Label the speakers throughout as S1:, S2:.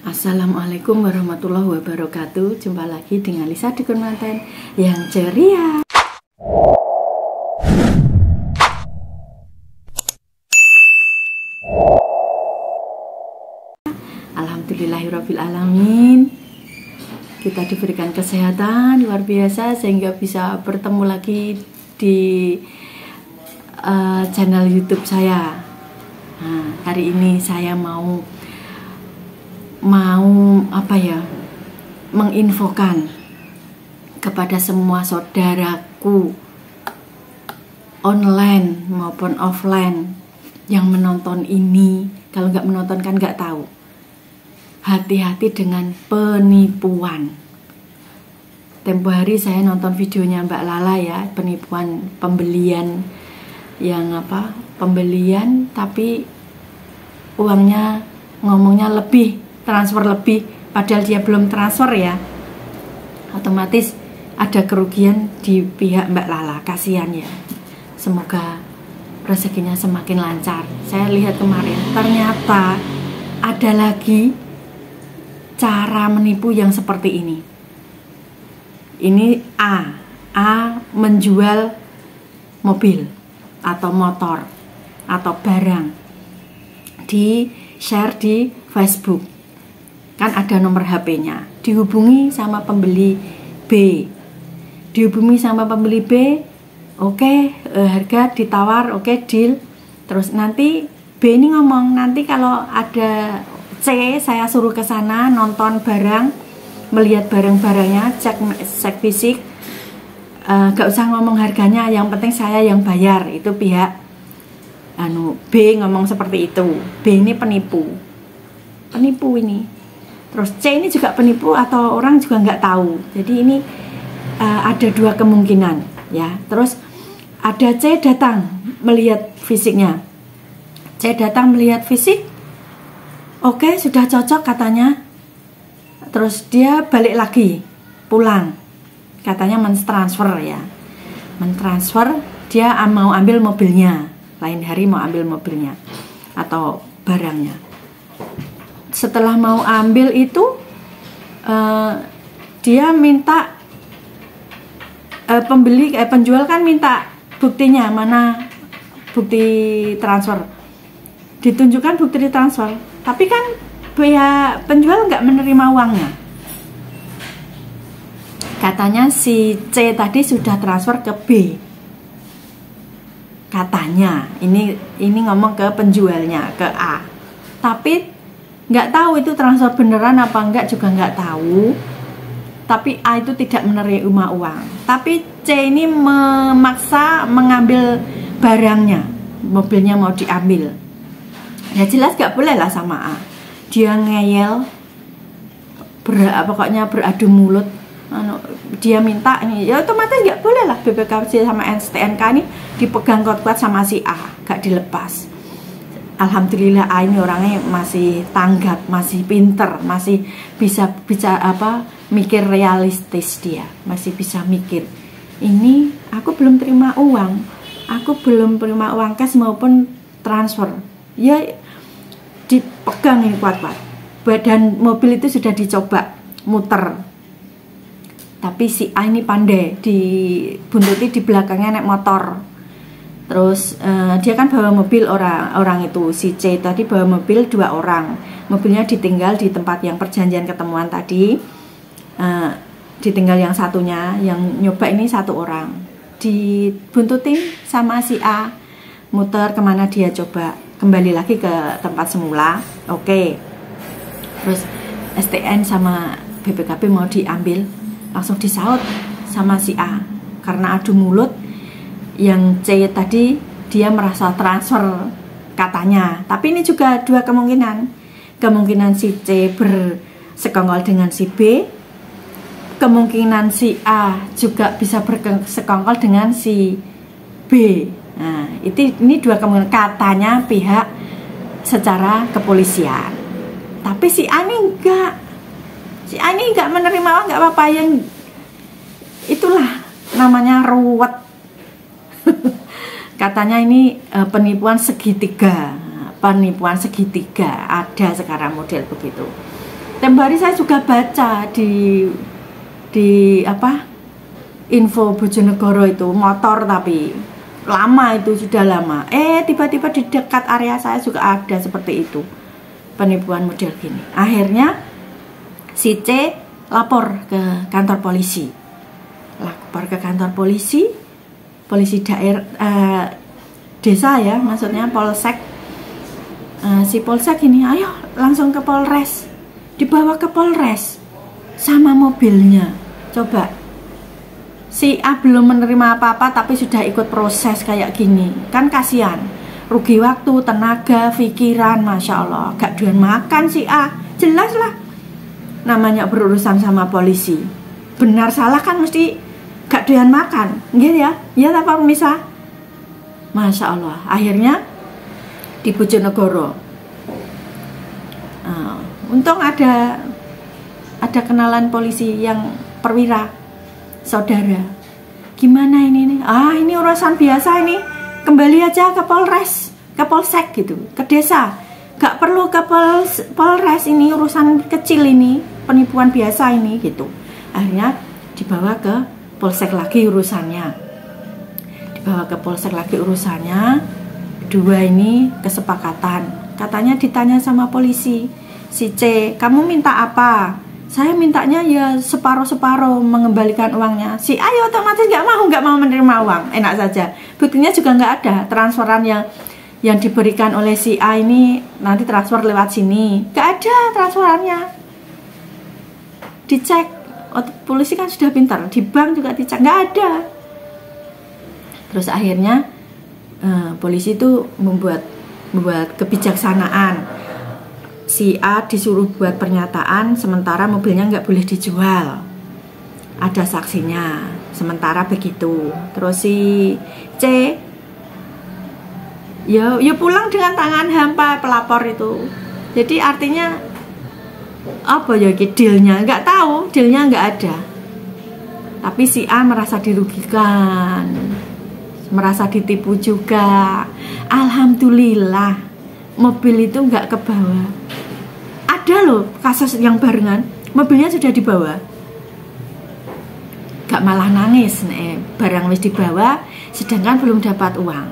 S1: Assalamualaikum warahmatullahi wabarakatuh. Jumpa lagi dengan Lisa di konten yang ceria. Alhamdulillahirabbil alamin. Kita diberikan kesehatan luar biasa sehingga bisa bertemu lagi di channel YouTube saya. Nah, hari ini saya mau menginfokan kepada semua saudaraku online maupun offline yang menonton ini. Kalau nggak menonton kan nggak tahu. Hati-hati dengan penipuan. Tempo hari saya nonton videonya Mbak Lala ya, penipuan pembelian pembelian tapi uangnya ngomongnya lebih, transfer lebih, padahal dia belum transfer ya. Otomatis ada kerugian di pihak Mbak Lala, kasihan ya. Semoga rezekinya semakin lancar. Saya lihat kemarin ternyata ada lagi cara menipu yang seperti ini. Ini A menjual mobil atau motor atau barang, di share di Facebook, kan ada nomor HP-nya, dihubungi sama pembeli B, oke, harga ditawar, oke, deal. Terus nanti B ini ngomong, nanti kalau ada C saya suruh ke sana nonton barang, melihat barang-barangnya, cek fisik, gak usah ngomong harganya, yang penting saya yang bayar. Itu pihak B ngomong seperti itu. B ini penipu ini. Terus C ini juga penipu atau orang juga nggak tahu. Jadi ini ada dua kemungkinan ya. Terus ada C datang melihat fisiknya. C datang melihat fisik, oke, sudah cocok katanya. Terus dia balik lagi pulang, katanya mentransfer ya. Mentransfer, dia mau ambil mobilnya, lain hari mau ambil mobilnya atau barangnya. Setelah mau ambil itu dia minta penjual kan minta buktinya, mana bukti transfer, ditunjukkan bukti transfer, tapi kan pihak penjual nggak menerima uangnya. Katanya si C tadi sudah transfer ke B. Katanya ini ngomong ke penjualnya, ke A, tapi nggak tahu itu transfer beneran apa enggak juga nggak tahu. Tapi A itu tidak menerima uang, tapi C ini memaksa mengambil barangnya, mobilnya mau diambil. Ya jelas nggak boleh lah sama A. Dia ngeyel, pokoknya beradu mulut. Dia minta ini, ya otomatis nggak boleh lah. BPKB sama STNK ini dipegang kuat-kuat sama si A, gak dilepas. Alhamdulillah A ini orangnya masih tanggap, masih pinter, masih bisa mikir realistis. Dia masih bisa mikir, ini aku belum terima uang, cash maupun transfer, ya dipegang ini kuat-kuat. Badan mobil itu sudah dicoba muter, tapi si A ini pandai, dibuntuti di belakangnya naik motor. Terus dia kan bawa mobil orang itu, si C tadi bawa mobil 2 orang. Mobilnya ditinggal di tempat yang perjanjian ketemuan tadi. Ditinggal yang satunya, yang nyoba ini 1 orang. Dibuntutin sama si A, muter kemana dia coba, kembali lagi ke tempat semula. Oke. Terus STN sama BPKB mau diambil, langsung disaut sama si A karena adu mulut. Yang C tadi dia merasa transfer katanya, tapi ini juga dua kemungkinan si C bersekongkol dengan si B, kemungkinan si A juga bisa bersekongkol dengan si B. Nah ini dua kemungkinan katanya pihak secara kepolisian, tapi si A ini enggak menerima uang, nggak apa-apa, yang itulah namanya ruwet. Katanya ini penipuan segitiga, ada sekarang model begitu. Tempo hari saya juga baca di apa, info Bojonegoro itu motor, tapi lama, itu sudah lama. Tiba-tiba di dekat area saya juga ada seperti itu, penipuan model gini. Akhirnya si C lapor ke kantor polisi. Polisi daerah, desa ya, maksudnya polsek. Si polsek ini, ayo langsung ke Polres, dibawa ke Polres sama mobilnya. Coba, si A belum menerima apa-apa tapi sudah ikut proses kayak gini, kan kasihan, rugi waktu, tenaga, pikiran, masya Allah. Gak doyan makan si A, jelas lah, namanya berurusan sama polisi. Benar salah kan mesti gak doyan makan, gitu ya? Ya tak pemirsa, masya Allah. Akhirnya di Bojonegoro, untung ada kenalan polisi yang perwira, saudara. Gimana ini nih? Ini urusan biasa ini, kembali aja ke Polres, ke Polsek gitu, ke desa. Gak perlu ke Polres, ini urusan kecil ini, penipuan biasa ini gitu. Akhirnya dibawa ke Polsek lagi urusannya. Dua ini kesepakatan. Katanya ditanya sama polisi, si C, kamu minta apa? Saya mintanya ya separuh-separuh, mengembalikan uangnya. Si A ya otomatis nggak mau menerima uang, enak saja. Buktinya juga nggak ada transferan yang diberikan oleh si A ini, nanti transfer lewat sini, nggak ada transferannya. Dicek, polisi kan sudah pintar, di bank juga dicek, nggak ada. Terus akhirnya polisi itu membuat kebijaksanaan. Si A disuruh buat pernyataan, sementara mobilnya nggak boleh dijual, ada saksinya, sementara begitu. Terus si C ya pulang dengan tangan hampa, pelapor itu. Jadi artinya apa ya, dealnya nggak tahu, dealnya nggak ada. Tapi si A merasa dirugikan, merasa ditipu juga. Alhamdulillah mobil itu nggak ke bawah. Ada loh kasus yang barengan, mobilnya sudah dibawa, gak malah nangis barang wis dibawa sedangkan belum dapat uang.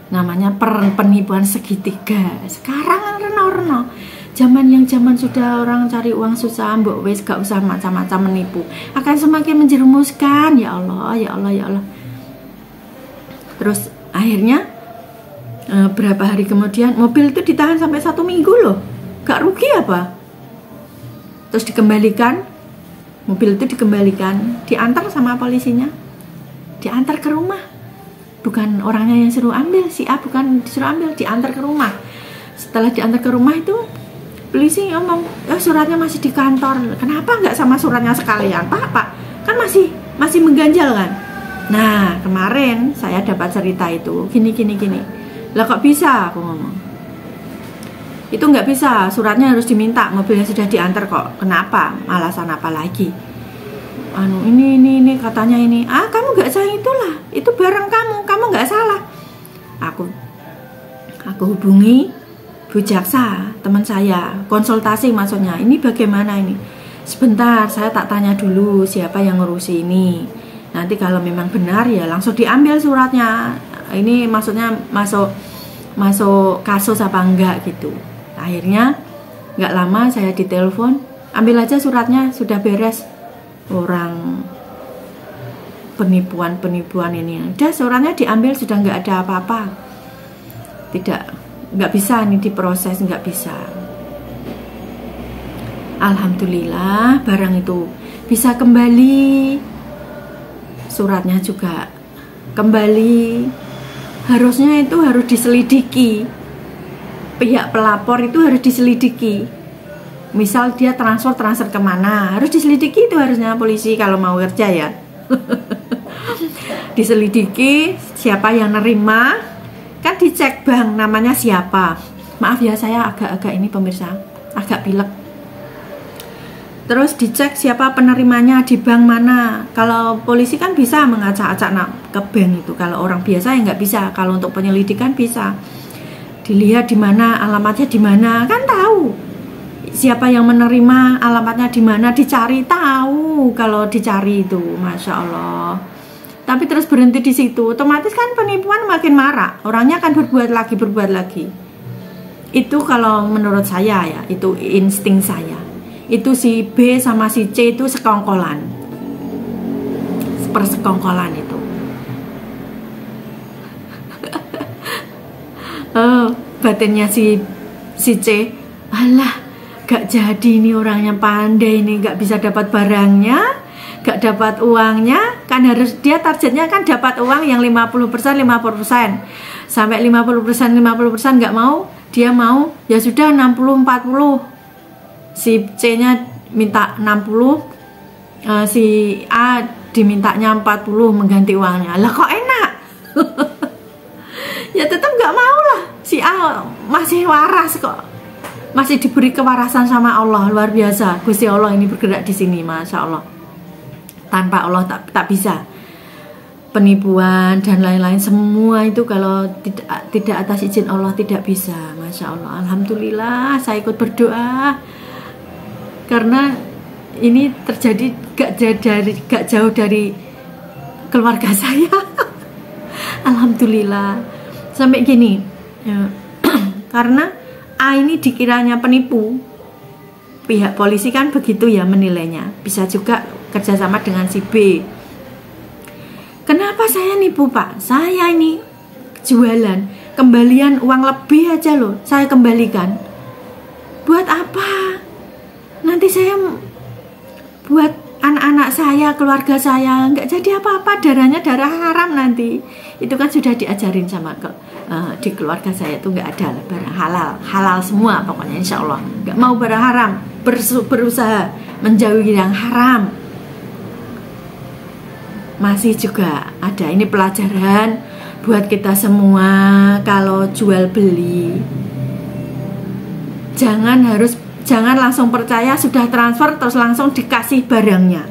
S1: Namanya penipuan segitiga. Sekarang reno zaman sudah orang cari uang susah, mbok wis gak usah macam-macam menipu, akan semakin menjerumuskan. Ya Allah. Terus akhirnya berapa hari kemudian mobil itu ditahan sampai 1 minggu loh. Gak rugi apa? Terus dikembalikan, mobil itu dikembalikan, diantar sama polisinya, diantar ke rumah. Bukan orangnya yang suruh ambil, si A bukan disuruh ambil, diantar ke rumah. Setelah diantar ke rumah itu polisi ngomong, suratnya masih di kantor. Kenapa nggak sama suratnya sekalian? Pak, kan masih mengganjal kan? Nah, kemarin saya dapat cerita itu gini. Lah kok bisa, aku ngomong. Itu nggak bisa, suratnya harus diminta, mobilnya sudah diantar kok. Kenapa? Alasan apa lagi? Ini katanya ini. Kamu nggak salah, itu barang kamu nggak salah. Aku hubungi Bu Jaksa, teman saya, konsultasi maksudnya. Ini bagaimana ini? Sebentar, saya tak tanya dulu siapa yang ngurusi ini. Nanti kalau memang benar ya langsung diambil suratnya. Ini maksudnya masuk kasus apa enggak gitu. Akhirnya nggak lama saya ditelepon, ambil aja suratnya, sudah beres. Orang penipuan ini, udah suratnya diambil, sudah nggak ada apa-apa. Nggak bisa nih diproses, nggak bisa. Alhamdulillah barang itu bisa kembali, suratnya juga kembali. Harusnya itu harus diselidiki. Pihak pelapor itu harus diselidiki. Misal dia transfer kemana, harus diselidiki itu harusnya polisi kalau mau kerja ya. Diselidiki siapa yang nerima, kan dicek bank namanya siapa. Maaf ya saya agak ini pemirsa, agak pilek. Terus dicek siapa penerimanya di bank mana. Kalau polisi kan bisa mengacak-acak ke bank itu. Kalau orang biasa ya nggak bisa. Kalau untuk penyelidikan bisa. Dilihat di mana, alamatnya di mana, kan tahu. siapa yang menerima, alamatnya di mana, dicari, tahu kalau dicari itu, Masya Allah. Tapi terus berhenti di situ, otomatis kan penipuan makin marak, orangnya akan berbuat lagi. Itu kalau menurut saya ya, itu insting saya. Itu si B sama si C itu sekongkolan, persekongkolan itu. Oh, batinnya si C, alah, gak jadi ini orangnya pandai ini, gak bisa dapat barangnya, gak dapat uangnya, kan harus dia targetnya kan dapat uang yang 50%, sampai 50% gak mau, dia mau ya sudah 60-40. Si C nya minta 60, si A dimintanya 40 mengganti uangnya. Lah kok enak? Ya tetap gak mau lah, si A masih waras kok, masih diberi kewarasan sama Allah. Luar biasa, Gusti Allah ini bergerak di sini, Masya Allah. Tanpa Allah tak bisa. Penipuan dan lain-lain semua itu kalau tidak atas izin Allah tidak bisa, Masya Allah. Alhamdulillah saya ikut berdoa karena ini terjadi gak jauh dari keluarga saya. Alhamdulillah sampai gini ya. Karena A ini dikiranya penipu, pihak polisi kan begitu ya menilainya, bisa juga kerjasama dengan si B. Kenapa saya nipu Pak? Saya ini jualan, kembalian uang lebih aja loh saya kembalikan. Buat apa? Nanti saya buat anak-anak saya, keluarga saya nggak jadi apa-apa, darahnya darah haram nanti. Itu kan sudah diajarin sama di keluarga saya itu nggak ada barang halal semua pokoknya, insya Allah nggak mau barang haram, berusaha menjauhi yang haram. Masih juga ada, ini pelajaran buat kita semua. Kalau jual beli jangan langsung percaya sudah transfer terus langsung dikasih barangnya.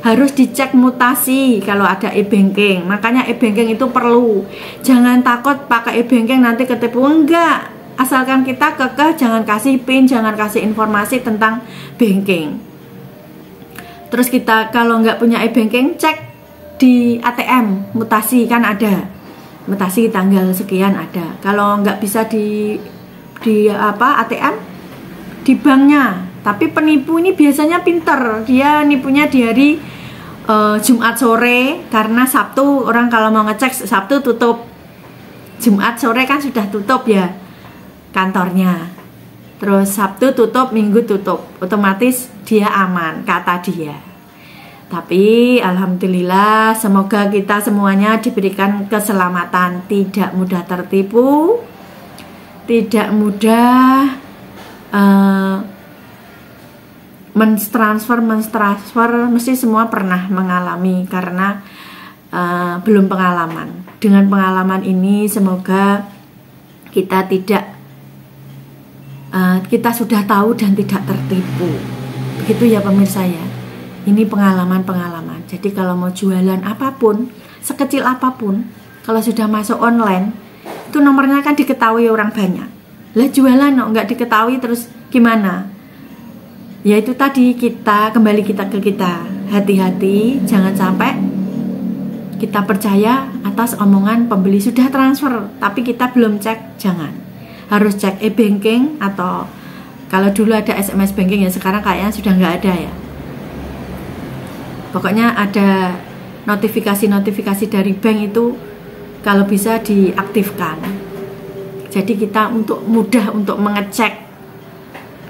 S1: Harus dicek mutasi kalau ada e-banking. Makanya e-banking itu perlu. Jangan takut pakai e-banking nanti ketipu, enggak. Asalkan kita kekeh, jangan kasih PIN, jangan kasih informasi tentang banking. Terus kita kalau nggak punya e-banking, cek di ATM, mutasi kan ada. Mutasi tanggal sekian ada. Kalau nggak bisa di ATM, di banknya. Tapi penipu ini biasanya pinter, dia nipunya di hari Jumat sore, karena Sabtu orang kalau mau ngecek Sabtu tutup, Jumat sore kan sudah tutup ya kantornya, terus Sabtu tutup, Minggu tutup, otomatis dia aman kata dia. Tapi alhamdulillah semoga kita semuanya diberikan keselamatan, tidak mudah tertipu, tidak mudah mentransfer, mesti semua pernah mengalami karena belum pengalaman. Dengan pengalaman ini semoga kita kita sudah tahu dan tidak tertipu. Begitu ya pemirsa ya. Ini pengalaman. Jadi kalau mau jualan apapun, sekecil apapun, kalau sudah masuk online, itu nomornya kan diketahui orang banyak. Lah jualan nggak diketahui terus gimana? Ya itu tadi, kembali ke kita, hati-hati, jangan sampai kita percaya atas omongan pembeli sudah transfer tapi kita belum cek. Jangan, harus cek e-banking, atau kalau dulu ada SMS banking ya sekarang kayaknya sudah nggak ada ya. Pokoknya ada notifikasi dari bank itu kalau bisa diaktifkan. Jadi kita mudah untuk mengecek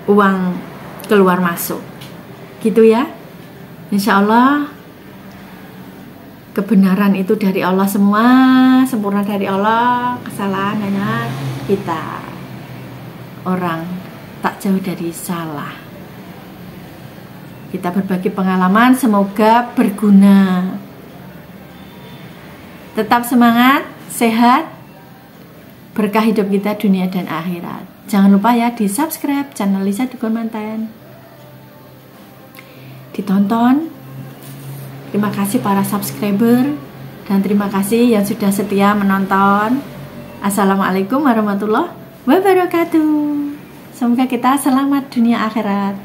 S1: uang keluar masuk gitu ya. Insya Allah kebenaran itu dari Allah semua, sempurna dari Allah, kesalahan hanya kita, orang tak jauh dari salah. Kita berbagi pengalaman, semoga berguna. Tetap semangat, sehat, berkah hidup kita dunia dan akhirat. Jangan lupa ya di subscribe channel Lisa Dukun Manten, ditonton. Terima kasih para subscriber dan terima kasih yang sudah setia menonton. Assalamualaikum warahmatullahi wabarakatuh. Semoga kita selamat dunia akhirat.